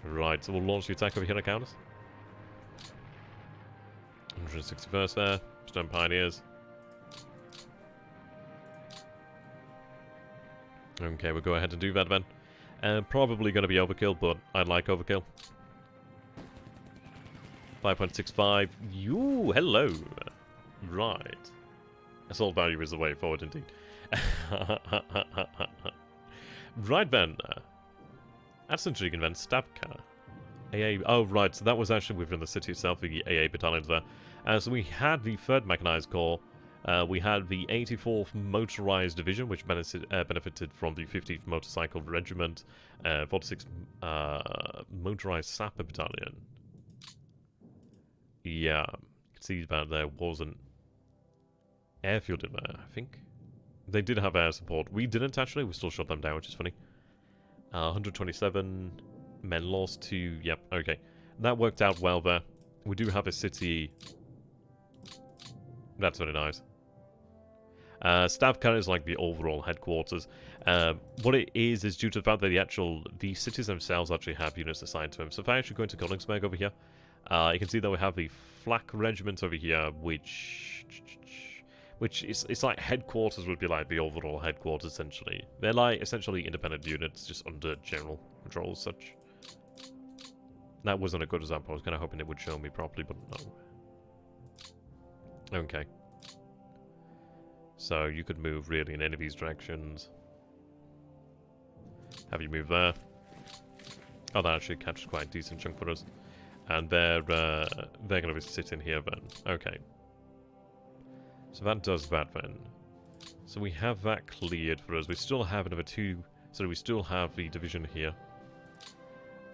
Right, so we'll launch the attack over here at Countess. 161st there. Stone Pioneers. Okay, we'll go ahead and do that then. Probably going to be overkill, but I like overkill. 5.65. You, hello. Right. Assault value is the way forward, indeed. Right then. That's intriguing then. Stavka. AA. Oh, right. So that was actually within the city itself, the AA battalions there. So we had the 3rd Mechanized Corps. We had the 84th Motorized Division, which benefited from the 15th Motorcycle Regiment. 46th Motorized Sapper Battalion. Yeah. You can see that there wasn't airfield in there, I think. They did have air support. We didn't actually. We still shot them down, which is funny. 127 men lost to... Yep, okay. That worked out well there. We do have a city... That's very nice. Stavka is like the overall headquarters. What it is due to the fact that the cities themselves actually have units assigned to them. So if I actually go into Königsberg over here, you can see that we have the Flak Regiment over here, which is, it's like headquarters would be like the overall headquarters essentially. They're like essentially independent units just under general control as such. That wasn't a good example. I was kind of hoping it would show me properly, but no. Okay. So you could move really in any of these directions. Have you move there? Oh, that actually captures quite a decent chunk for us. And they're going to be sitting here then. Okay. So that does that then. So we have that cleared for us. We still have another 2. So we still have the division here.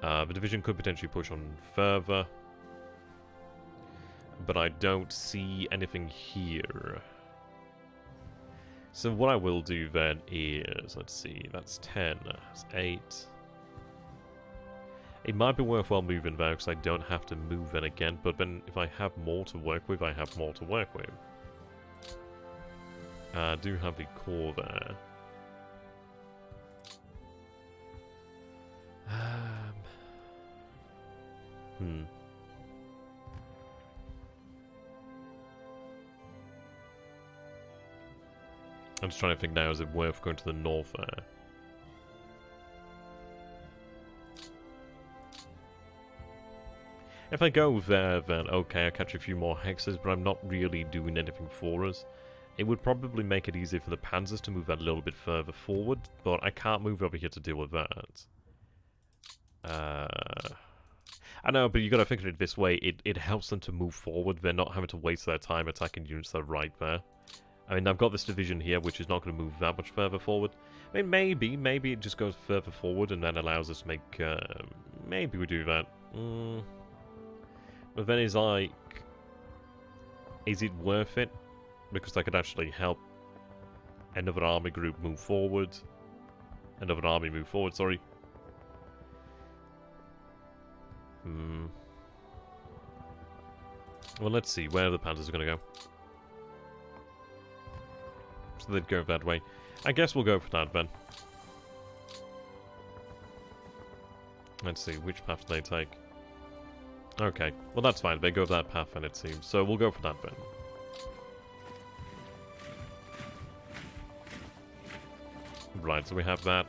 The division could potentially push on further. But I don't see anything here. So what I will do then is, let's see, that's 10, that's 8. It might be worthwhile moving there because I don't have to move then again, but then if I have more to work with, I have more to work with. I do have the core there. I'm just trying to think now, is it worth going to the north there? If I go there, then okay, I catch a few more hexes, but I'm not really doing anything for us. It would probably make it easier for the panzers to move that a little bit further forward, but I can't move over here to deal with that. I know, but you gotta think of it this way, it helps them to move forward. They're not having to waste their time attacking units that are right there. I mean, I've got this division here, which is not going to move that much further forward. I mean, maybe it just goes further forward and then allows us to make... maybe we do that. But then it's like... Is it worth it? Because I could actually help another army group move forward. Another army move forward, sorry. Well, let's see where the panzers are going to go. So they'd go that way. I guess we'll go for that then. Let's see, which path do they take? Okay, well that's fine. They go that path then, it seems. So we'll go for that then. Right, so we have that.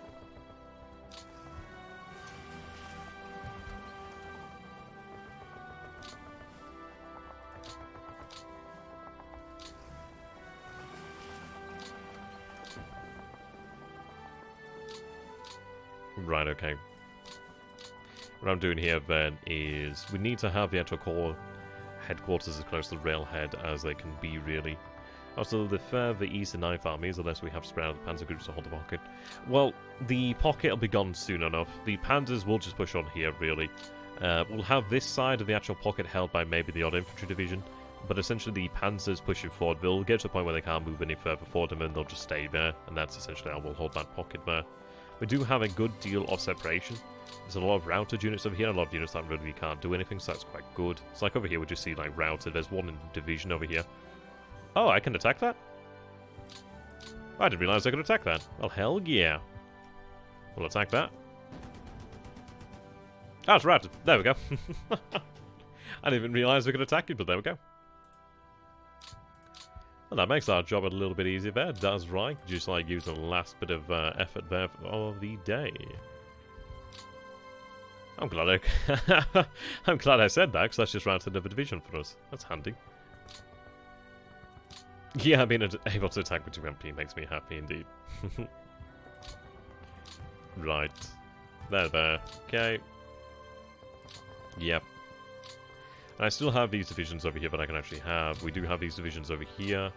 Right, okay. What I'm doing here then is we need to have the actual core headquarters as close to the railhead as they can be, really. Also, the further east the 9th armies, unless we have spread out the panzer groups to hold the pocket. Well, the pocket will be gone soon enough. The panzers will just push on here, really. We'll have this side of the actual pocket held by maybe the odd infantry division, but essentially the panzers pushing forward, they'll get to a point where they can't move any further forward, and then they'll just stay there, and that's essentially how we'll hold that pocket there. We do have a good deal of separation. There's a lot of routed units over here, a lot of units that really can't do anything, so that's quite good. It's like over here we just see like routed. There's one in division over here. Oh, I can attack that? I didn't realize I could attack that. Well, hell yeah. We'll attack that. Oh, it's rapid. There we go. I didn't even realise we could attack you, but there we go. Well, that makes our job a little bit easier there, does right? Just like use the last bit of effort there of the day. I'm glad I'm glad I said that, because that's just routed another division for us. That's handy. Yeah, being able to attack with 2 MP makes me happy indeed. Right. There. Okay. Yep. And I still have these divisions over here that I can actually have. We do have these divisions over here.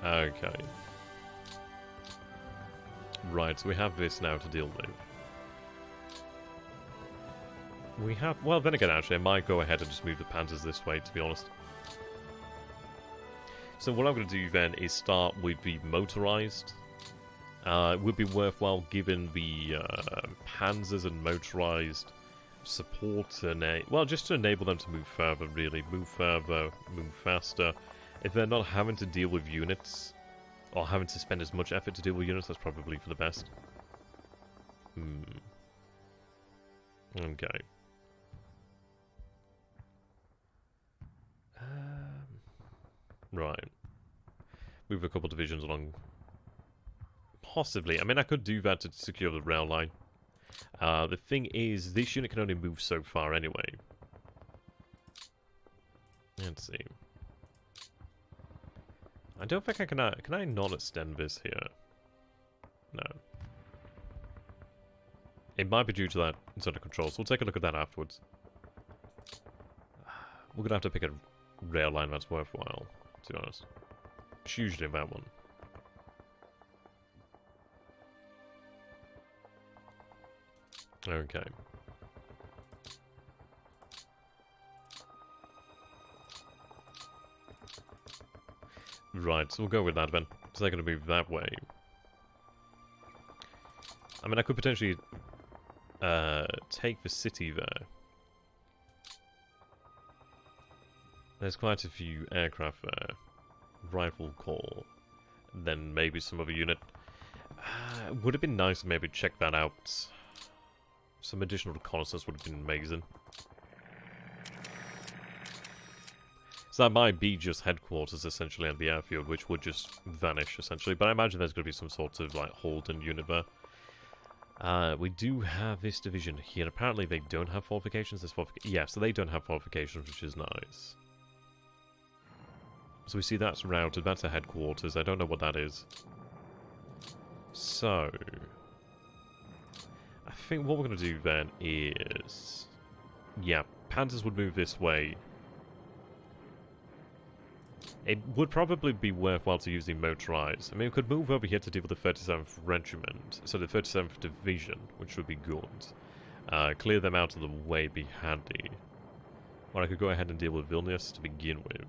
Okay. Right, so we have this now to deal with. We have... Well, then again, actually, I might go ahead and just move the Panthers this way, to be honest. So what I'm going to do then is start with the motorized. It would be worthwhile given the Panzers and motorized support and well, just to enable them to move further, really. Move further, move faster. If they're not having to deal with units, or having to spend as much effort to deal with units, that's probably for the best. Okay. Right. Move a couple divisions along. Possibly. I mean, I could do that to secure the rail line. The thing is, this unit can only move so far anyway. Let's see. I don't think I can... Can I not extend this here? No. It might be due to that it's under control, so we'll take a look at that afterwards. We're going to have to pick a rail line that's worthwhile, to be honest. It's usually that one. Okay. Right, so we'll go with that then. So they're going to move that way. I mean, I could potentially take the city there. There's quite a few aircraft there. Rifle corps. Then maybe some other unit. Would have been nice to maybe check that out. Some additional reconnaissance would have been amazing. So that might be just headquarters, essentially, at the airfield, which would just vanish, essentially. But I imagine there's going to be some sort of, like, Holden unit there. We do have this division here. Apparently they don't have fortifications. Yeah, so they don't have fortifications, which is nice. So we see that's routed. That's a headquarters. I don't know what that is. So... I think what we're going to do then is... Yeah, Panthers would move this way. It would probably be worthwhile to use the motorized. I mean, we could move over here to deal with the 37th Regiment, so the 37th Division, which would be good. Clear them out of the way, be handy. Or I could go ahead and deal with Vilnius to begin with.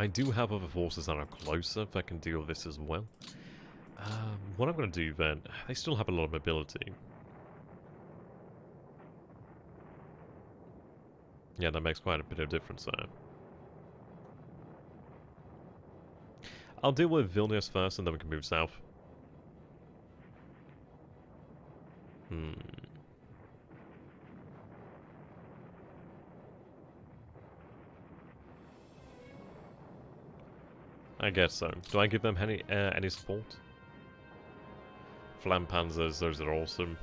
I do have other forces that are closer that can deal with this as well. What I'm going to do then... They still have a lot of mobility. Yeah, that makes quite a bit of difference there. I'll deal with Vilnius first, and then we can move south. I guess so. Do I give them any support? Flampanzers, those are awesome.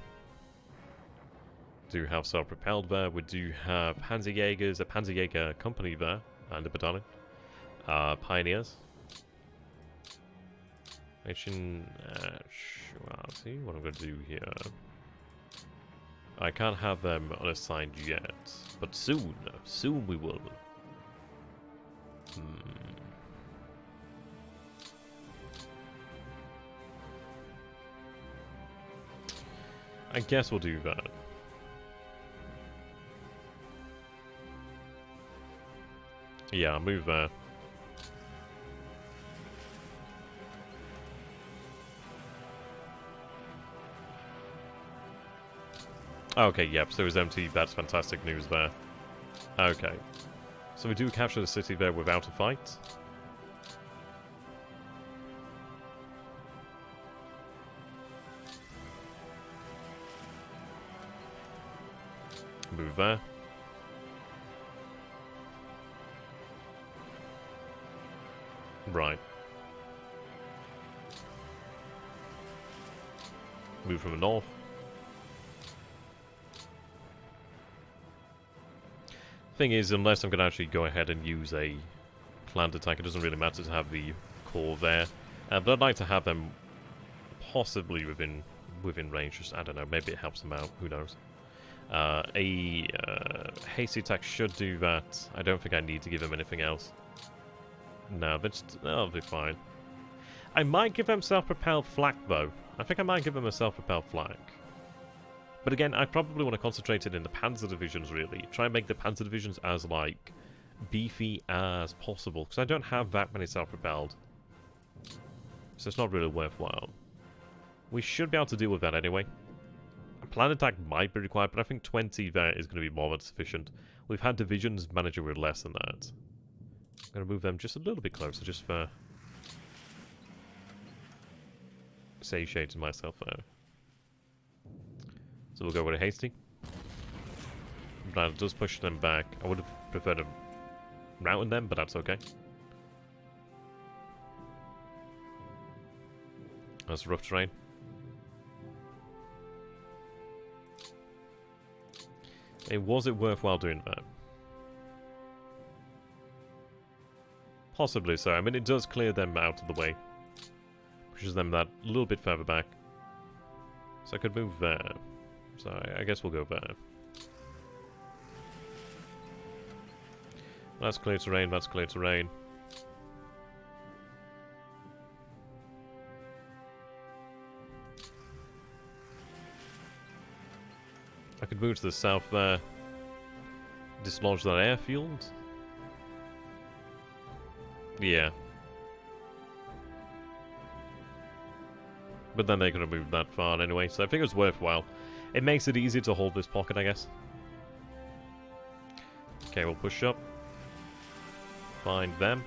Do have self-propelled there. We do have Panzerjägers, a Panzerjäger company there, and a battalion. Pioneers. Nation. I'll see what I'm going to do here. I can't have them unassigned yet, but soon. Soon we will. I guess we'll do that. Yeah, I'll move there. Okay, yep, so it's empty. That's fantastic news there. Okay. So we do capture the city there without a fight. Move there. Right. Move from the north. Thing is, unless I'm going to actually go ahead and use a planned attack, it doesn't really matter to have the core there. But I'd like to have them possibly within range. Just, I don't know, maybe it helps them out. Who knows? A hasty attack should do that. I don't think I need to give him anything else. No, that'll be fine. I might give him self-propelled flak, though. I think I might give him a self-propelled flak. But again, I probably want to concentrate it in the Panzer divisions, really. Try and make the Panzer divisions as, like, beefy as possible. Because I don't have that many self-propelled. So it's not really worthwhile. We should be able to deal with that anyway. A planned attack might be required, but I think 20 there is going to be more than sufficient. We've had divisions managing with less than that. I'm going to move them just a little bit closer, just for satiating myself there. So we'll go with a hasty. That does push them back. I would have preferred a routing them, but that's okay. That's rough terrain. Was it worthwhile doing that? Possibly so. I mean, it does clear them out of the way. Pushes them that little bit further back. So I could move there. So I guess we'll go there. That's clear terrain, that's clear terrain. I could move to the south there. Dislodge that airfield. Yeah. But then they could have moved that far anyway, so I think it was worthwhile. It makes it easy to hold this pocket, I guess. Okay, we'll push up. Find them.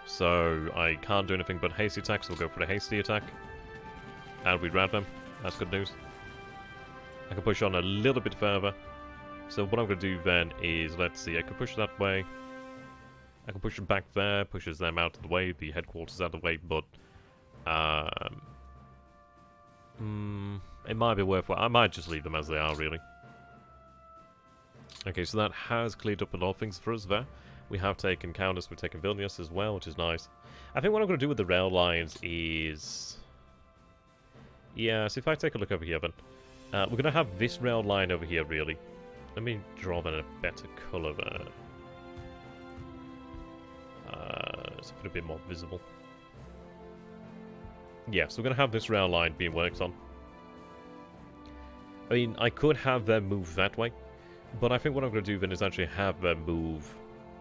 So, I can't do anything but hasty attacks, so we'll go for the hasty attack. And we grab them. That's good news. I can push on a little bit further. So what I'm going to do then is, let's see, I can push that way. I can push them back there, pushes them out of the way, the headquarters out of the way, but it might be worthwhile. I might just leave them as they are, really. Okay, so that has cleared up a lot of things for us there. We have taken Kaunas, we've taken Vilnius as well, which is nice. I think what I'm going to do with the rail lines is... Yeah, so if I take a look over here then. We're going to have this rail line over here, really. Let me draw that in a better colour there. So it's a bit more visible. Yeah, so we're going to have this rail line being worked on. I mean, I could have them move that way, but I think what I'm going to do then is actually have them move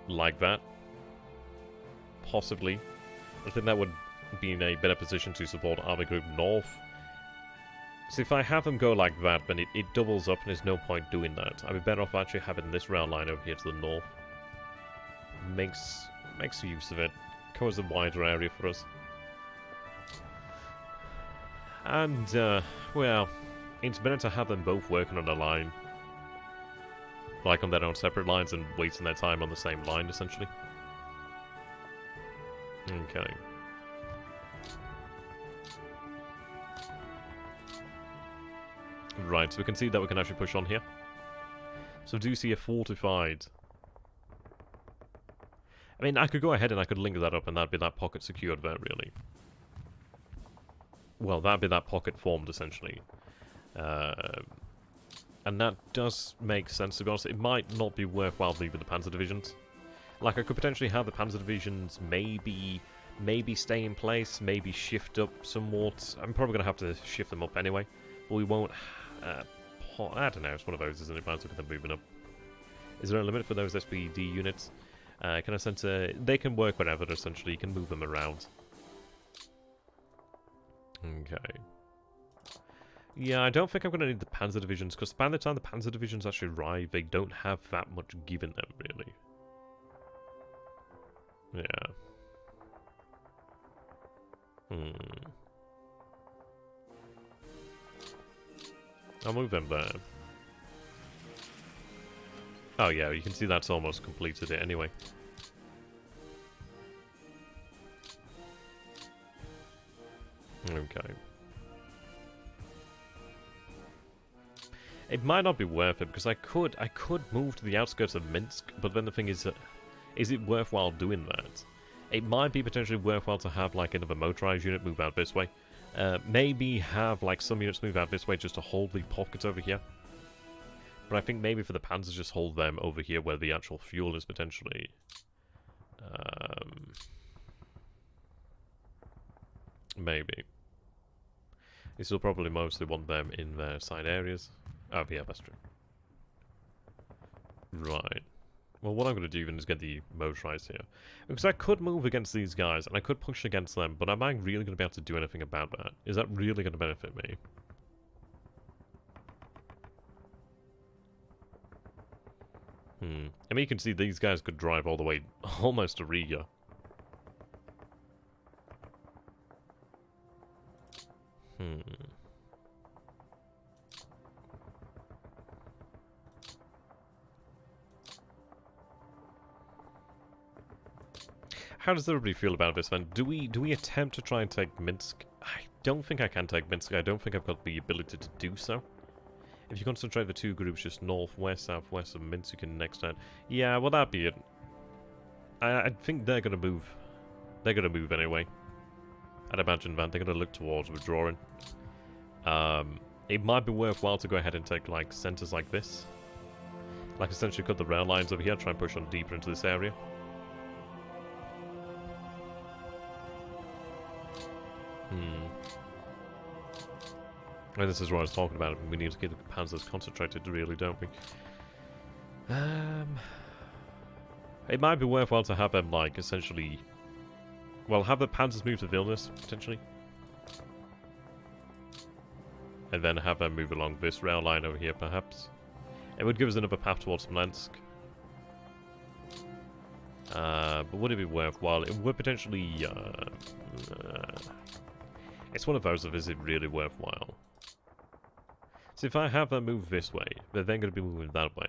like that. Possibly. I think that would be in a better position to support Army Group North. So if I have them go like that, then it doubles up and there's no point doing that. I'd be better off actually having this rail line over here to the north. Makes use of it. Covers a wider area for us. And, well, it's better to have them both working on a line. Like on their own separate lines and wasting their time on the same line, essentially. Okay. Right, so we can see that we can actually push on here. So do see a fortified. I mean, I could go ahead and I could link that up and that'd be that pocket secured there, really. Well, that'd be that pocket formed, essentially. And that does make sense, to be honest. It might not be worthwhile leaving the Panzer Divisions. Like, I could potentially have the Panzer Divisions maybe stay in place, maybe shift up somewhat. I'm probably going to have to shift them up anyway. But we won't... I don't know, it's one of those, isn't it? Might as well get them moving up. Is there a limit for those SPD units? Can I sense they can work wherever, essentially. You can move them around. Okay. Yeah, I don't think I'm going to need the Panzer Divisions, because by the time the Panzer Divisions actually arrive, they don't have that much given them, really. Yeah. I'll move him there. Oh yeah, you can see that's almost completed it anyway. Okay. It might not be worth it because I could move to the outskirts of Minsk, but then the thing is it worthwhile doing that? It might be potentially worthwhile to have like another motorized unit move out this way. Maybe have like some units move out this way just to hold the pockets over here. But I think maybe for the panzers just hold them over here where the actual fuel is potentially. Maybe. You still probably mostly want them in their side areas. Oh yeah, that's true. Right. Well, what I'm going to do even is get the motorized here. Because I could move against these guys, and I could push against them, but am I really going to be able to do anything about that? Is that really going to benefit me? I mean, you can see these guys could drive all the way almost to Riga. How does everybody feel about this then? Do we attempt to try and take Minsk? I don't think I can take Minsk. I don't think I've got the ability to do so. If you concentrate the two groups just northwest, southwest of Minsk, you can next turn. Yeah, well that'd be it. I think they're gonna move. They're gonna move anyway. I'd imagine that they're gonna look towards withdrawing. It might be worthwhile to go ahead and take like centers like this. Like essentially cut the rail lines over here, try and push on deeper into this area. And this is what I was talking about. We need to get the panzers concentrated, really, don't we? It might be worthwhile to have them, like, essentially... Well, have the panzers move to Vilnius, potentially. And then have them move along this rail line over here, perhaps. It would give us another path towards Smolensk. But would it be worthwhile? It would potentially... it's one of those of is it really worthwhile? So if I have them move this way, they're then going to be moving that way.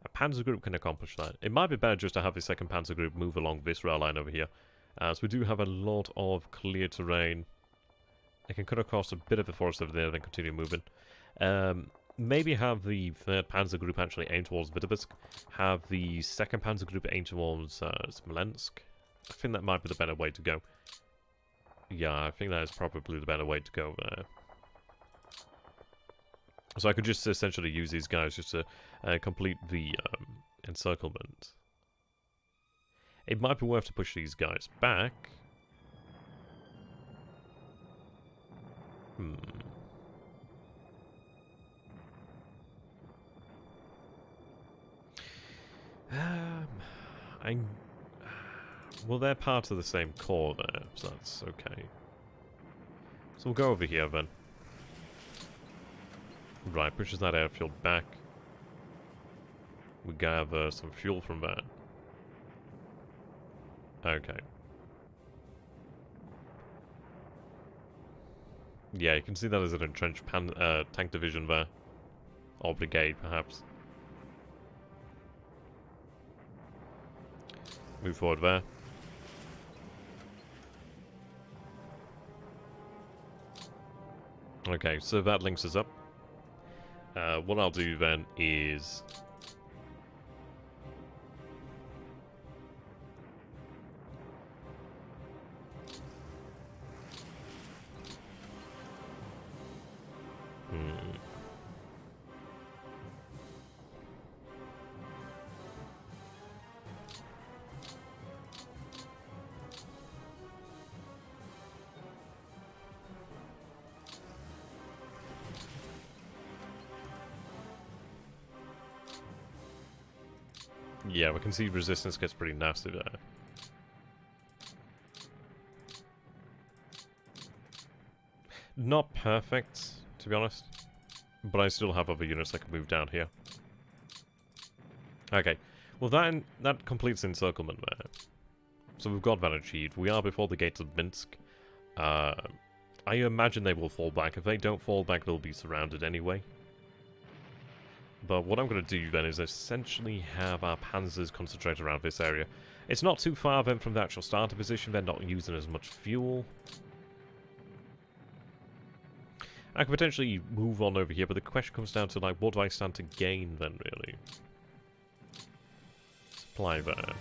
A panzer group can accomplish that. It might be better just to have the second panzer group move along this rail line over here. So we do have a lot of clear terrain. I can cut across a bit of the forest over there, then continue moving. Maybe have the third panzer group actually aim towards Vitebsk. Have the second panzer group aim towards Smolensk. I think that might be the better way to go. Yeah, I think that is probably the better way to go there. So I could just essentially use these guys just to complete the encirclement. It might be worth to push these guys back. Well, they're part of the same core there, so that's okay. So we'll go over here then. Right, pushes that airfield back. We gather some fuel from that. Okay. Yeah, you can see that as an entrenched tank division there. Or brigade, perhaps. Move forward there. Okay, so that links us up. What I'll do then is... Yeah, we can see resistance gets pretty nasty there. Not perfect, to be honest. But I still have other units that can move down here. Okay. Well, that completes encirclement there. So we've got that achieved. We are before the gates of Minsk. I imagine they will fall back. If they don't fall back, they'll be surrounded anyway. But what I'm going to do then is essentially have our panzers concentrate around this area. It's not too far then from the actual starter position. They're not using as much fuel. I could potentially move on over here, but the question comes down to, like, what do I stand to gain then, really? Supply there.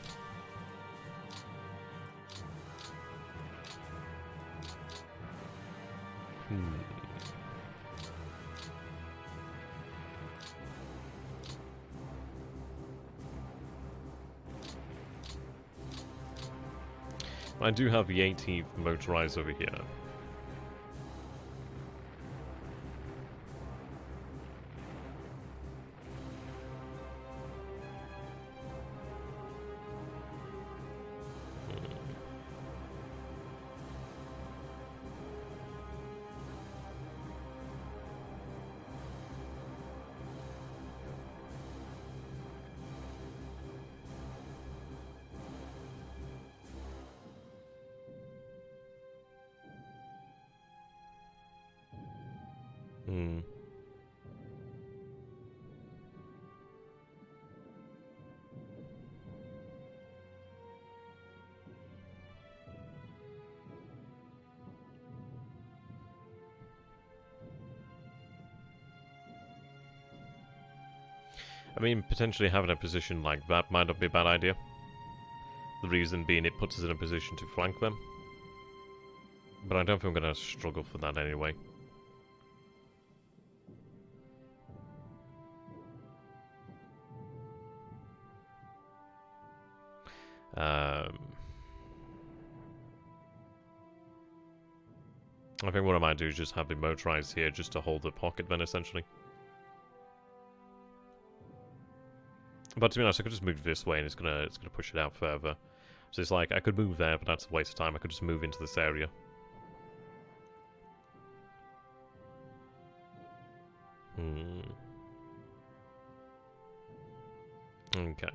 I do have the 18th motorized over here. I mean, potentially having a position like that might not be a bad idea. The reason being it puts us in a position to flank them. But I don't think I'm going to struggle for that anyway. I think what I might do is just have the motorized here just to hold the pocket then, essentially. But to be honest, I could just move this way and it's gonna push it out further. So it's like, I could move there, but that's a waste of time. I could just move into this area. Okay.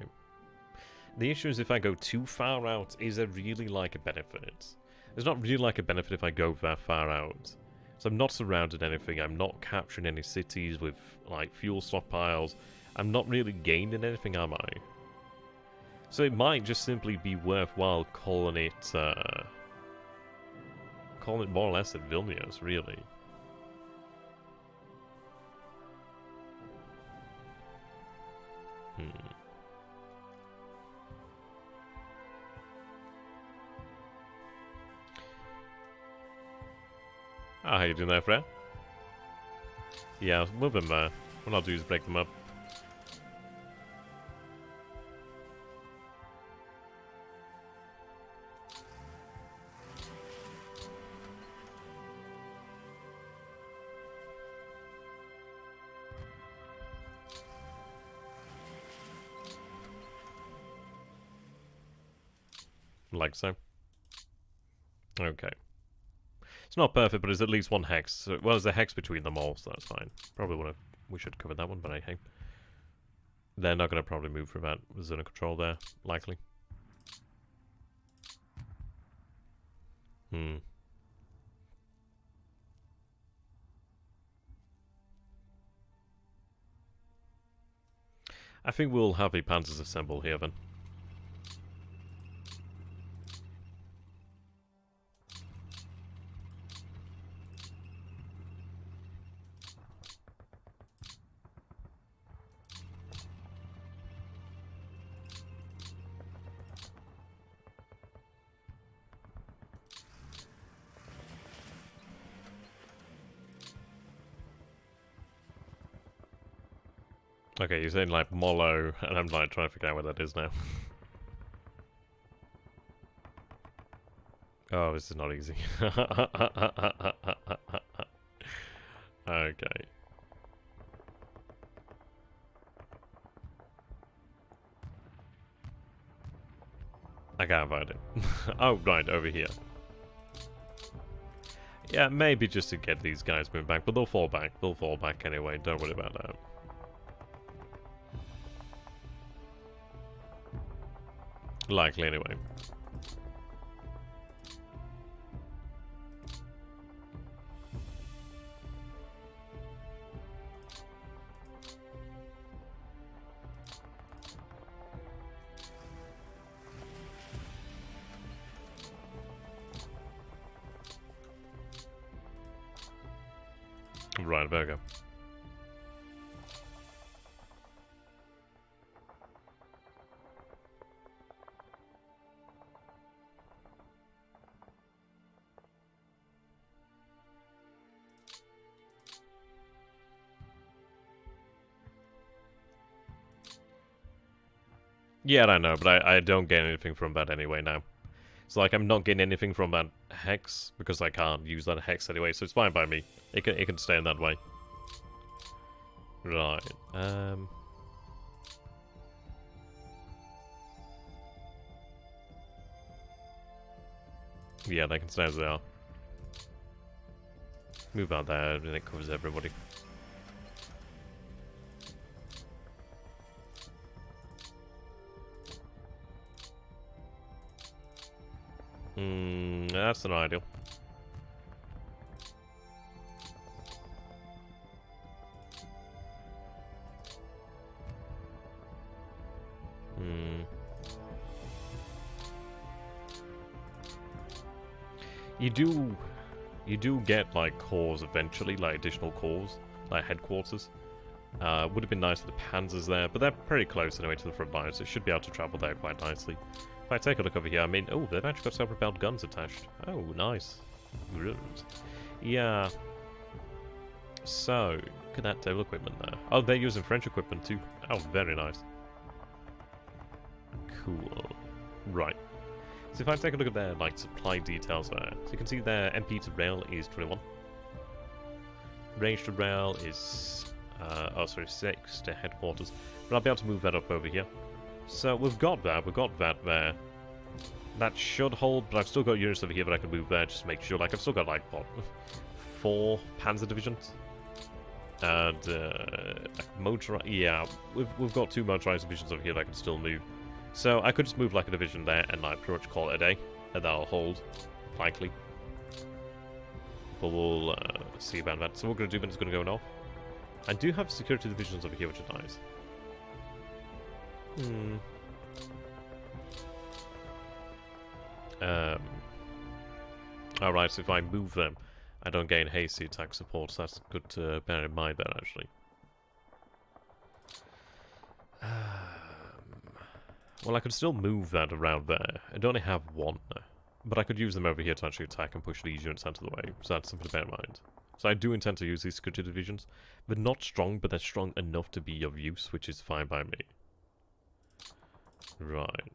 The issue is if I go too far out, is there really like a benefit? There's not really like a benefit if I go that far out. So I'm not surrounded anything, I'm not capturing any cities with like fuel stockpiles. I'm not really gaining anything, am I? So it might just simply be worthwhile calling it more or less at Vilnius, really. Ah, how you doing there, Fred? Yeah, move them there. What I'll do is break them up. Like so. Okay. It's not perfect, but there's at least one hex. Well, there's a hex between them all, so that's fine. Probably we should cover that one, but hey. They're not going to probably move from that zone of control there, likely. I think we'll have the panzers assemble here then. Okay, you're saying like Molo, and I'm like trying to figure out where that is now. Oh, this is not easy. Okay. I can't find it. Oh, right, over here. Yeah, maybe just to get these guys moving back, but they'll fall back. They'll fall back anyway, don't worry about that. Likely, anyway. Right, there we go. Yeah, I know, but I don't get anything from that anyway now. So, like, I'm not getting anything from that hex, because I can't use that hex anyway, so it's fine by me. It can stay in that way. Right, yeah, they can stay as they are. Move out there, and it covers everybody. That's not ideal. You do get, like, cores eventually, like, additional cores, like headquarters. Would have been nice for the panzers there, but they're pretty close anyway to the front line, so it should be able to travel there quite nicely. If I take a look over here, I mean, oh, they've actually got self-propelled guns attached. Oh, nice. Good. Yeah. So, look at that table equipment there. Oh, they're using French equipment too. Oh, very nice. Cool. Right. So if I take a look at their, like, supply details there, so you can see their MP to rail is 21. Range to rail is, 6 to headquarters. But I'll be able to move that up over here. So we've got that there. That should hold, but I've still got units over here that I can move there just to make sure. Like, I've still got, like, what, 4 panzer divisions? And, motorized, yeah, we've got 2 motorized divisions over here that I can still move. So I could just move, like, a division there and, like, pretty much call it a day. And that'll hold, likely. But we'll, see about that. So what we're going to do then is going to go north. I do have security divisions over here, which is nice. Alright, so if I move them, I don't gain hasty attack support, so that's good to bear in mind there, actually. Well, I could still move that around there. I only have 1, but I could use them over here to actually attack and push these units out of the way, so that's something to bear in mind. So I do intend to use these security divisions. They're not strong, but they're strong enough to be of use, which is fine by me. Right.